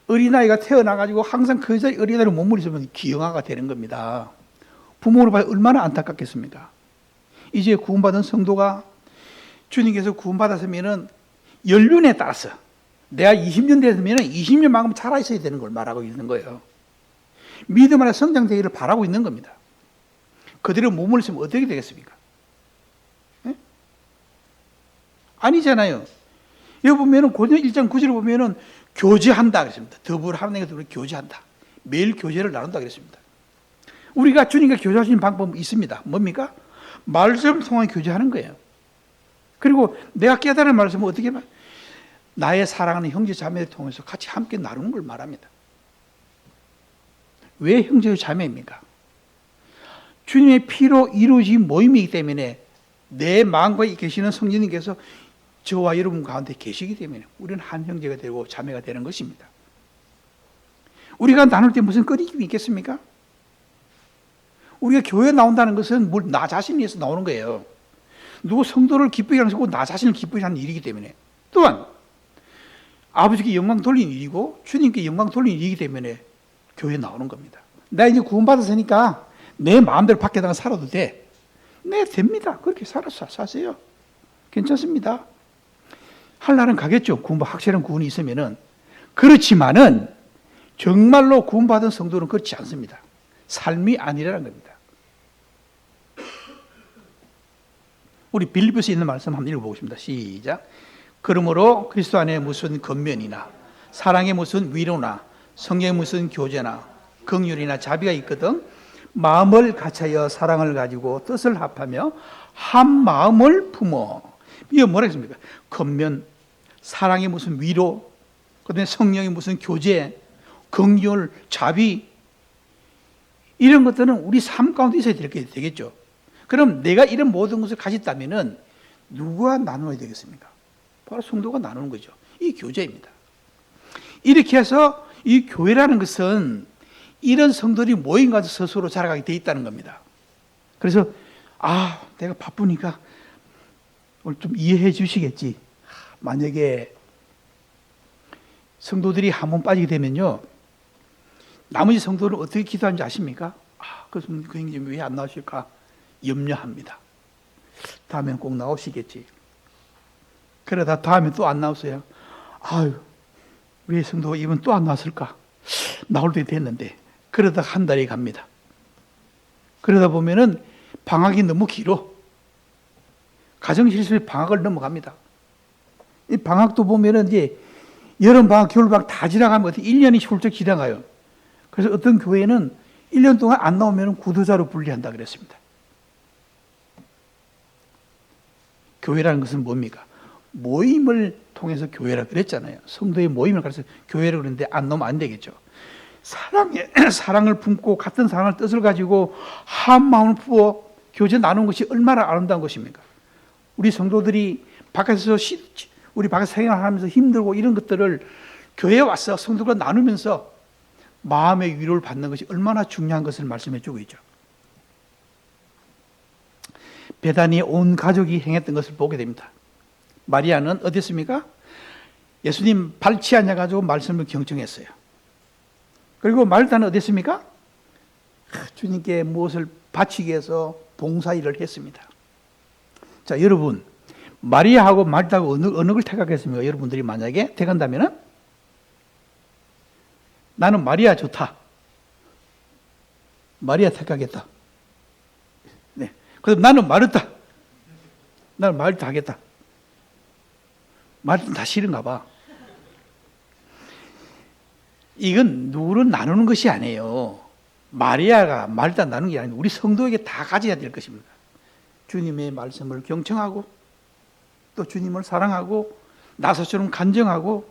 어린아이가 태어나가지고 항상 그 자리 어린아이로 머무르면 기형아가 되는 겁니다. 부모로 봐야 얼마나 안타깝겠습니까? 이제 구원받은 성도가 주님께서 구원받았으면은 연륜에 따라서 내가 20년 됐으면 20년만큼 살아있어야 되는 걸 말하고 있는 거예요. 믿음 안에 성장되기를 바라고 있는 겁니다. 그대로 몸을 쓰면 어떻게 되겠습니까? 네? 아니잖아요. 여기 보면은 고전 1장 9절에 보면은 교제한다 그랬습니다. 더불어 하나님과 교제한다. 매일 교제를 나눈다 그랬습니다. 우리가 주님과 교제할 수 있는 방법이 있습니다. 뭡니까? 말씀을 통해 교제하는 거예요. 그리고 내가 깨달은 말씀은 어떻게 봐? 나의 사랑하는 형제 자매를 통해서 같이 함께 나누는 걸 말합니다. 왜 형제 자매입니까? 주님의 피로 이루어진 모임이기 때문에 내 마음과 계시는 성령님께서 저와 여러분 가운데 계시기 때문에 우리는 한 형제가 되고 자매가 되는 것입니다. 우리가 나눌 때 무슨 꺼리낌이 있겠습니까? 우리가 교회에 나온다는 것은 나 자신을 위해서 나오는 거예요. 누구 성도를 기쁘게 하는 것이고 나 자신을 기쁘게 하는 일이기 때문에, 또한 아버지께 영광 돌리는 일이고 주님께 영광 돌리는 일이기 때문에 교회에 나오는 겁니다. 나 이제 구원받았으니까 내 마음대로 밖에 나가 살아도 돼. 네, 됩니다. 그렇게 사세요. 괜찮습니다. 할 날은 가겠죠. 확실한 구원이 있으면은. 그렇지만은 정말로 구원받은 성도는 그렇지 않습니다. 삶이 아니라는 겁니다. 우리 빌립보서에 있는 말씀 한번 읽어보겠습니다. 시작. 그러므로 그리스도 안에 무슨 권면이나 사랑에 무슨 위로나 성령에 무슨 교제나 긍휼이나 자비가 있거든 마음을 같이하여 사랑을 가지고 뜻을 합하며 한 마음을 품어. 이게 뭐라 했습니까? 권면, 사랑에 무슨 위로, 그다음에 성령에 무슨 교제, 긍휼, 자비, 이런 것들은 우리 삶 가운데 있어야 되겠죠. 그럼 내가 이런 모든 것을 가졌다면은 누가 나눠야 되겠습니까? 바로 성도가 나누는 거죠. 이 교제입니다. 이렇게 해서 이 교회라는 것은 이런 성도들이 모임 가서 스스로 자라가게 돼 있다는 겁니다. 그래서 내가 바쁘니까 오늘 좀 이해해 주시겠지. 만약에 성도들이 한 번 빠지게 되면요, 나머지 성도는 어떻게 기도하는지 아십니까? 그 형님 왜 안 나오실까? 염려합니다. 다음엔 꼭 나오시겠지. 그러다 다음에 또 안 나오세요. 왜 성도가 이번 또 안 나왔을까? 나올 때 됐는데. 그러다 한 달이 갑니다. 그러다 보면은 방학이 너무 길어. 가정실습의 방학을 넘어갑니다. 이 방학도 보면은 이제 여름방학, 겨울방학 다 지나가면 어떻게 1년이 훌쩍 지나가요. 그래서 어떤 교회는 1년 동안 안 나오면 구두자로 분리한다 그랬습니다. 교회라는 것은 뭡니까? 모임을 통해서 교회라 그랬잖아요. 성도의 모임을 가르쳐 교회라 그러는데 안 나오면 안 되겠죠. 사랑을 품고 같은 사랑을 뜻을 가지고 한 마음을 부어 교제 나누는 것이 얼마나 아름다운 것입니까? 우리 성도들이 우리 밖에서 생활하면서 힘들고 이런 것들을 교회에 와서 성도들과 나누면서 마음의 위로를 받는 것이 얼마나 중요한 것을 말씀해 주고 있죠. 베다니에 온 가족이 행했던 것을 보게 됩니다. 마리아는 어땠습니까? 예수님 발치 앉아가지고 말씀을 경청했어요. 그리고 마르다는 어땠습니까? 주님께 무엇을 바치기 위해서 봉사일을 했습니다. 자, 여러분, 마리아하고 마르다하고 어느 걸 택하겠습니까? 여러분들이 만약에 택한다면 나는 마리아 좋다. 마리아 택하겠다. 네. 그럼 나는 마르다. 나는 마르다 하겠다. 마르다는 다 싫은가 봐. 이건 누구를 나누는 것이 아니에요. 마리아가 마르다 나누는 게 아니고 우리 성도에게 다 가져야 될 것입니다. 주님의 말씀을 경청하고 또 주님을 사랑하고 나서처럼 간정하고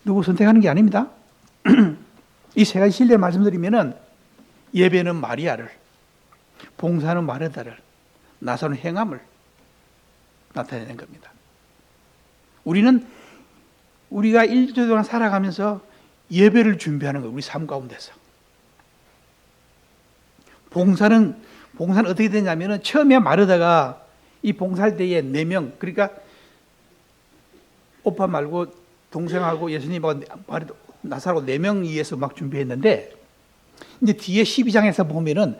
누구 선택하는 게 아닙니다. 이 세 가지 신뢰 말씀드리면은 예배는 마리아를, 봉사는 마르다를, 나서는 행함을 나타내는 겁니다. 우리가 일주일 동안 살아가면서 예배를 준비하는 거예요. 우리 삶 가운데서. 봉사는 어떻게 되냐면은 처음에 마르다가 이 봉사할 때에 4명, 그러니까 오빠 말고 동생하고 예수님하고 나사로 4명 위해서 막 준비했는데 이제 뒤에 12장에서 보면은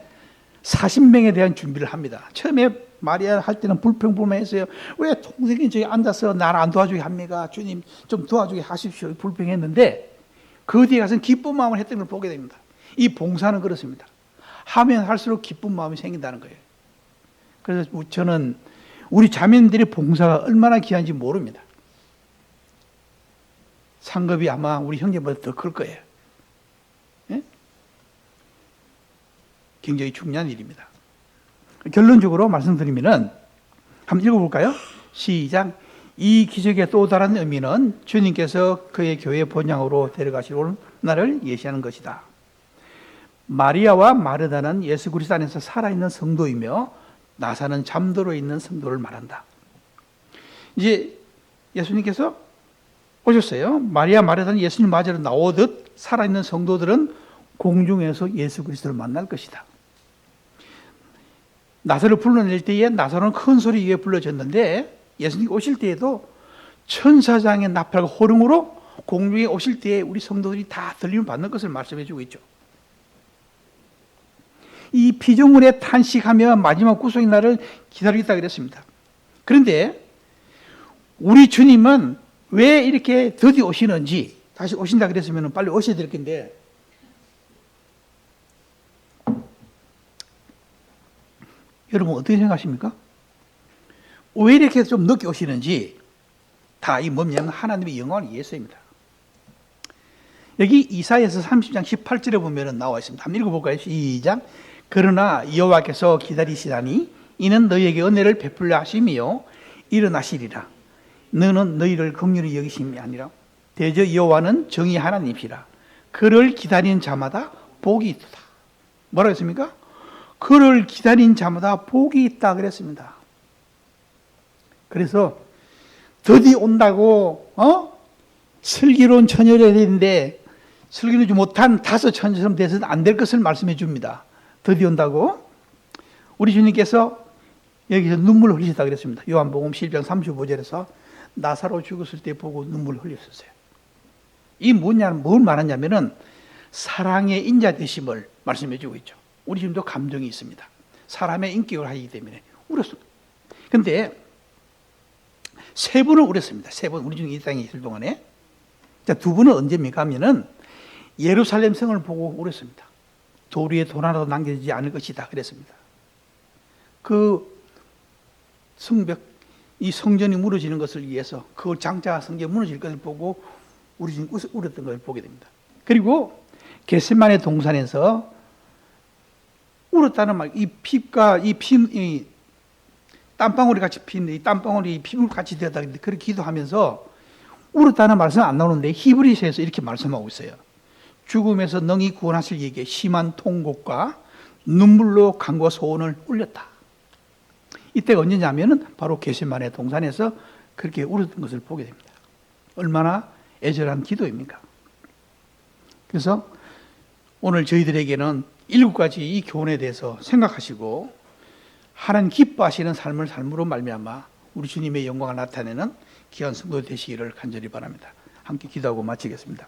40명에 대한 준비를 합니다. 처음에 마리아 할 때는 불평불만했어요. 왜 동생이 저기 앉아서 나를 안 도와주게 합니까? 주님 좀 도와주게 하십시오. 불평했는데 그 뒤에 가서는 기쁜 마음을 했던 걸 보게 됩니다. 이 봉사는 그렇습니다. 하면 할수록 기쁜 마음이 생긴다는 거예요. 그래서 저는 우리 자매님들의 봉사가 얼마나 귀한지 모릅니다. 상급이 아마 우리 형제보다 더 클 거예요. 예? 굉장히 중요한 일입니다. 결론적으로 말씀드리면은 한번 읽어볼까요? 시작. 이 기적의 또 다른 의미는 주님께서 그의 교회 본향으로 데려가시는 날을 예시하는 것이다. 마리아와 마르다는 예수 그리스도 안에서 살아있는 성도이며 나사는 잠들어 있는 성도를 말한다. 이제 예수님께서 오셨어요. 마리아 마르다는 예수님 맞으러 나오듯 살아있는 성도들은 공중에서 예수 그리스도를 만날 것이다. 나사를 불러낼 때에 나사로는 큰 소리 위에 불러졌는데 예수님 오실 때에도 천사장의 나팔과 호령으로 공중에 오실 때에 우리 성도들이 다 들림을 받는 것을 말씀해 주고 있죠. 이 피조물에 탄식하며 마지막 구속의 날을 기다리겠다 그랬습니다. 그런데 우리 주님은 왜 이렇게 드디어 오시는지, 다시 오신다 그랬으면 빨리 오셔야 될 텐데 여러분 어떻게 생각하십니까? 왜 이렇게 좀 늦게 오시는지 다 이 뭐냐면 하나님의 영광을 위해서입니다. 여기 이사야서 30장 18절에 보면 나와 있습니다. 한번 읽어볼까요? 시작. 그러나 여호와께서 기다리시다니 이는 너희에게 은혜를 베풀려 하심이요 일어나시리라. 너는 너희를 긍휼히 여기심이 아니라 대저 여호와는 정의 하나님이시라. 그를 기다리는 자마다 복이 있다. 뭐라고 했습니까? 그를 기다린 자마다 복이 있다 그랬습니다. 그래서 드디어 온다고 슬기로운 처녀를 했는데 슬기로우지 못한 다섯 처녀처럼 돼서는 안 될 것을 말씀해 줍니다. 드디어 온다고 우리 주님께서 여기서 눈물을 흘리셨다 그랬습니다. 요한복음 11장 35절에서 나사로 죽었을 때 보고 눈물을 흘렸었어요. 이 뭘 말하냐면은 사랑의 인자 되심을 말씀해 주고 있죠. 우리 지금도 감정이 있습니다. 사람의 인격을 하기 때문에 울었습니다. 그런데 세 분은 울었습니다. 세 분, 우리 중에 이 땅에 있을 동안에. 자, 두 분은 언제입니까? 하면은 예루살렘 성을 보고 울었습니다. 돌 위에 돌 하나도 남겨지지 않을 것이다 그랬습니다. 그 성벽, 이 성전이 무너지는 것을 위해서 그 장차 성전이 무너질 것을 보고 우리 지금 울었던 것을 보게 됩니다. 그리고 겟세마네 동산에서 울었다는 말, 이 피가 이 땀방울이 같이 피는데 이 땀방울이 피부 같이 되었다 그렇게 기도하면서 울었다는 말씀은 안 나오는데 히브리서에서 이렇게 말씀하고 있어요. 죽음에서 능히 구원하실 이에게 심한 통곡과 눈물로 간과 소원을 울렸다. 이때가 언제냐면은 바로 겟세마네 동산에서 그렇게 울었던 것을 보게 됩니다. 얼마나 애절한 기도입니까? 그래서 오늘 저희들에게는 7가지 이 교훈에 대해서 생각하시고 하나님 기뻐하시는 삶을 삶으로 말미암아 우리 주님의 영광을 나타내는 귀한 성도 되시기를 간절히 바랍니다. 함께 기도하고 마치겠습니다.